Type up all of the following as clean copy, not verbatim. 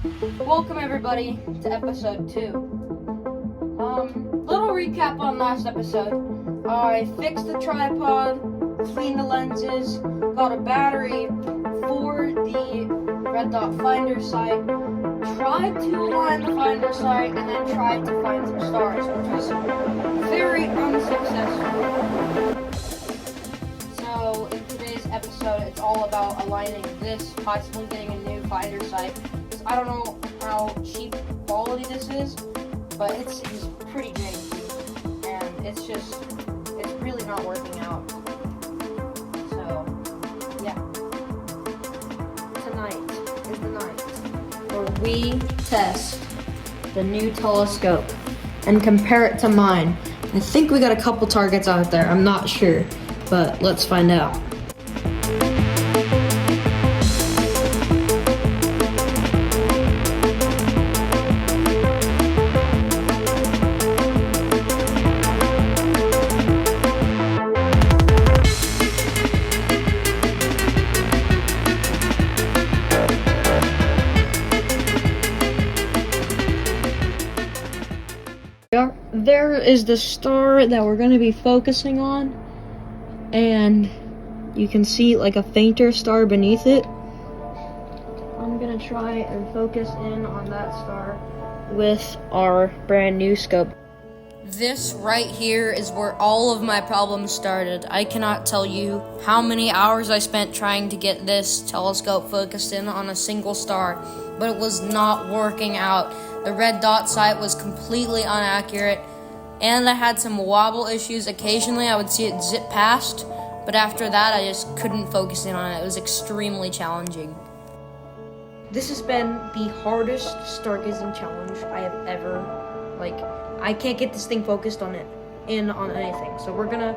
Welcome everybody to episode 2. Little recap on last episode. I fixed the tripod, cleaned the lenses, got a battery for the red dot finder sight, tried to align the finder sight, and then tried to find some stars, which was very unsuccessful. So in today's episode, it's all about aligning this, possibly getting a new finder sight. I don't know how cheap quality this is, but it's pretty janky, and it's really not working out. So, yeah. Tonight is the night where we test the new telescope and compare it to mine. I think we got a couple targets out there, I'm not sure, but let's find out. There is the star that we're going to be focusing on, and you can see like a fainter star beneath it. I'm going to try and focus in on that star with our brand new scope. This right here is where all of my problems started. I cannot tell you how many hours I spent trying to get this telescope focused in on a single star, but it was not working out. The red dot sight was completely inaccurate, and I had some wobble issues. Occasionally I would see it zip past, but after that I just couldn't focus in on it. It was extremely challenging. This has been the hardest stargazing challenge I have ever, I can't get this thing focused on anything. So we're gonna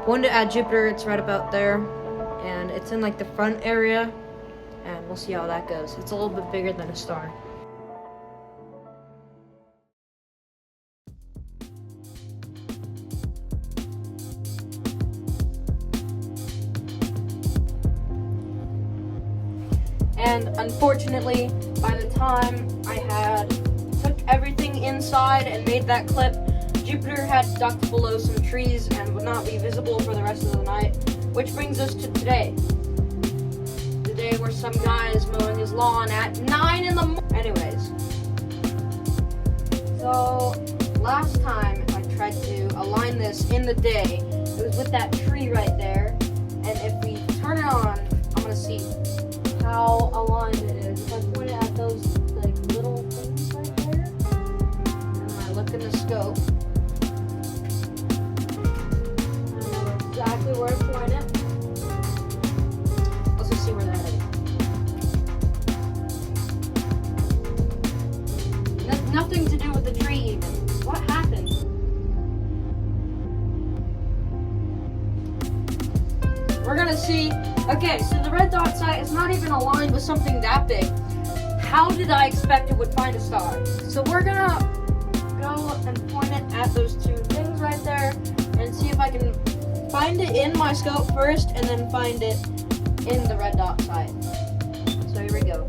point it at Jupiter. It's right about there, and it's in like the front area, and we'll see how that goes. It's a little bit bigger than a star. And unfortunately, by the time I took everything inside and made that clip, Jupiter had ducked below some trees and would not be visible for the rest of the night, which brings us to today. The day where some guy is mowing his lawn at 9 in the morning. Anyways, so last time I tried to align this in the day, it was with that tree right there, and if we turn it on, I'm gonna see how aligned it is. If I point it at those little things right there, and I look in the scope, I know exactly where to point it. Let's just see where that is. Nothing to do with the tree even. What happened? We're gonna see. Okay, so the red dot sight is not even aligned with something that big. How did I expect it would find a star? So we're gonna go and point it at those two things right there and see if I can find it in my scope first and then find it in the red dot sight. So here we go.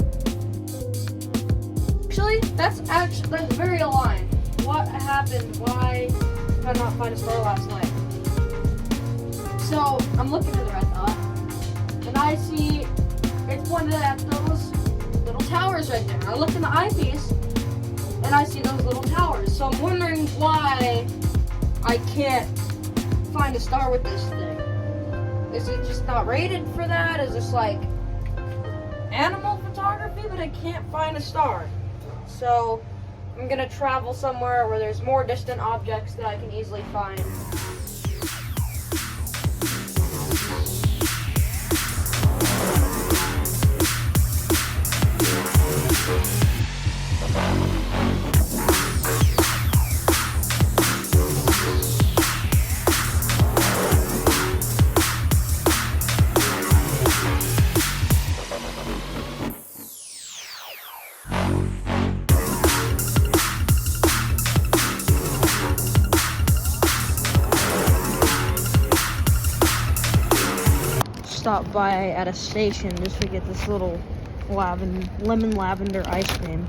That's very aligned. What happened? Why did I not find a star last night? So I'm looking for the red dot, and I see it's pointed at those little towers right there. I look in the eyepiece, and I see those little towers. So I'm wondering why I can't find a star with this thing. Is it just not rated for that? Is this like animal photography, but I can't find a star? So I'm gonna travel somewhere where there's more distant objects that I can easily find. Stop by at a station just to get this little lemon lavender ice cream.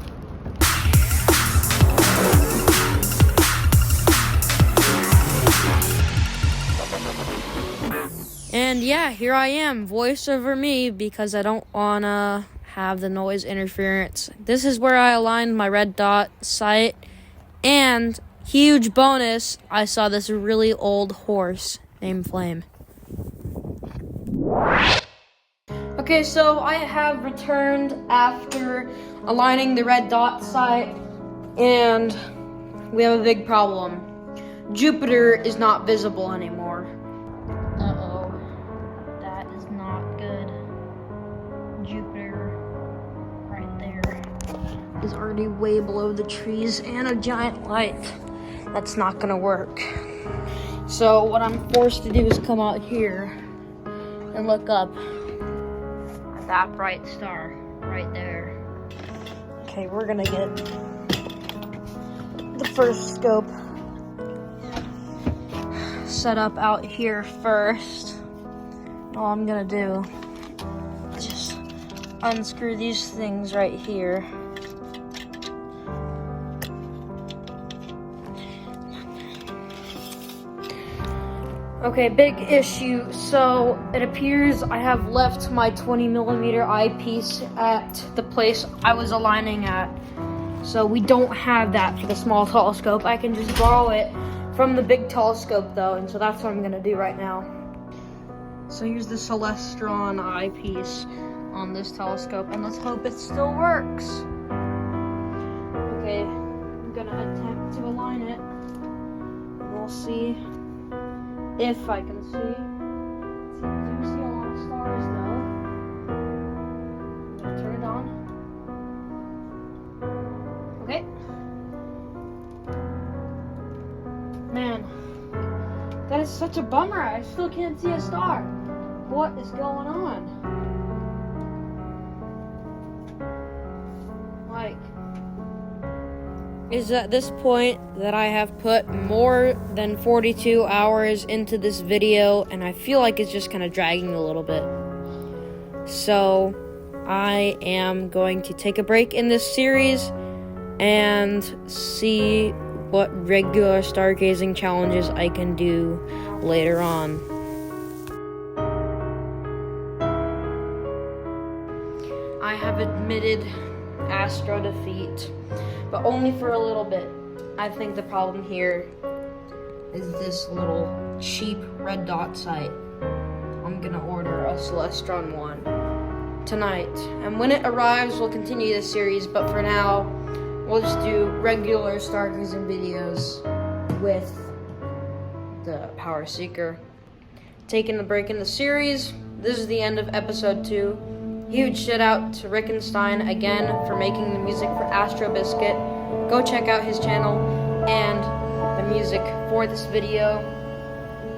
And yeah, here I am, voice over me, because I don't wanna have the noise interference. This is where I aligned my red dot sight, and huge bonus, I saw this really old horse named Flame. Okay, so I have returned after aligning the red dot sight, and we have a big problem. Jupiter is not visible anymore. Uh-oh, that is not good. Jupiter, right there, is already way below the trees and a giant light. That's not gonna work. So what I'm forced to do is come out here and look up at that bright star right there. Okay, we're gonna get the first scope set up out here first. All I'm gonna do is just unscrew these things right here. Okay, big issue. So it appears I have left my 20mm eyepiece at the place I was aligning at. So we don't have that for the small telescope. I can just borrow it from the big telescope though, and so that's what I'm gonna do right now. So here's the Celestron eyepiece on this telescope, and let's hope it still works. Okay, I'm gonna attempt to align it. We'll see if I can see. I do see a lot of stars though. I'm gonna turn it on. Okay. Man, that is such a bummer. I still can't see a star. What is going on? Like, is at this point that I have put more than 42 hours into this video, and I feel like it's just kind of dragging a little bit. So I am going to take a break in this series and see what regular stargazing challenges I can do later on. I have admitted astro defeat, but only for a little bit. I think the problem here is this little cheap red dot sight. I'm gonna order a Celestron 1 tonight, and when it arrives we'll continue this series, but for now we'll just do regular stargazing videos with the Power Seeker. Taking a break in the series, this is the end of episode 2. Huge shout out to Rickenstein again for making the music for Astro Biscuit. Go check out his channel and the music for this video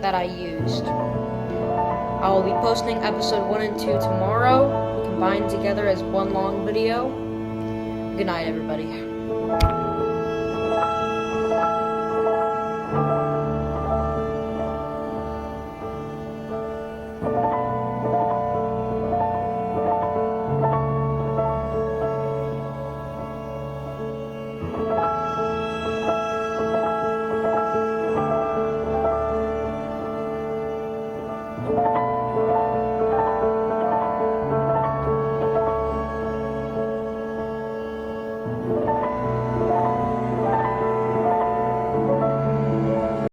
that I used. I will be posting episode 1 and 2 tomorrow, combined together as one long video. Good night, everybody.